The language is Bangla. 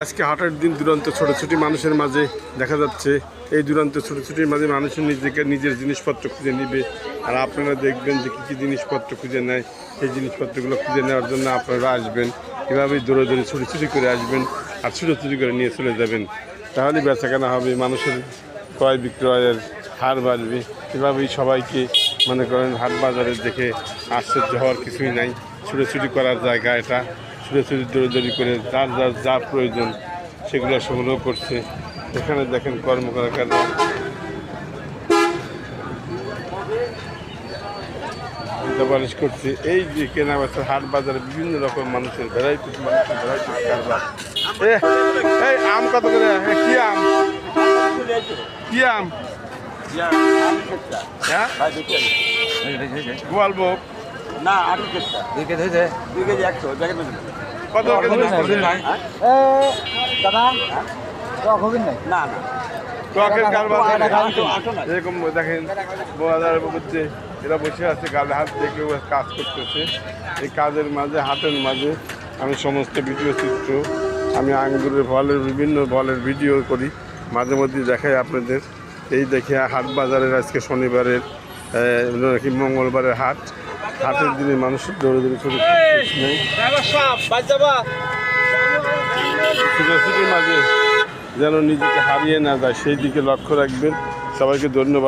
আজকে হাটের দিন দুরন্ত ছোটাছুটি মানুষের মাঝে দেখা যাচ্ছে। এই দুরন্ত ছোটাছুটির মাঝে মানুষের নিজের জিনিসপত্র খুঁজে নেবে। আর আপনারা দেখবেন যে কী কী জিনিসপত্র খুঁজে নেয়। এই জিনিসপত্রগুলো খুঁজে নেওয়ার জন্য আপনারা আসবেন, এভাবেই দৌড়ে দৌড়ে ছুটি করে আসবেন আর ছুটি করে নিয়ে চলে যাবেন। তাহলেই বেচাকেনা হবে, মানুষের ক্রয় বিক্রয়ের হার বাড়বে। এভাবেই সবাইকে মনে করেন হাট বাজারে দেখে আশ্চর্য হওয়ার কিছুই নাই। ছুটি করার জায়গা এটা। ছুটি দৌড়ি করে যার যা প্রয়োজন সেগুলো সংগ্রহ করছে। এখানে দেখেন কর্মকর্তারা বালিশ করছে। এই যে কেনা বেচার হাট বাজারে বিভিন্ন রকম মানুষের ভ্যারাইটি কারবার। এই আম কত করে? কি আম? কি আম? হ্যাঁ বলবো না 8 কেজি 2 কেজি 100 কত দাদা হবেন নাই না না ট্রাকের কারবার এরকম দেখেন বাজারের মধ্যে এরা বসে আছে, গালে হাত দিয়ে কেউ কাজ করতেছে। এই কাজের মাঝে হাটের মাঝে আমি সমস্ত ভিডিও চিত্র, আমি আঙ্গুরের বিভিন্ন ফলের ভিডিও করি, মাঝে মধ্যে দেখাই আপনাদের। এই দেখে হাট বাজারের আজকে শনিবারের কি মঙ্গলবারের হাটের দিনে মানুষের দৌড়ে ছুটির মাঝে যেন নিজেকে হারিয়ে না যায় সেই দিকে লক্ষ্য রাখবেন। সবাইকে ধন্যবাদ।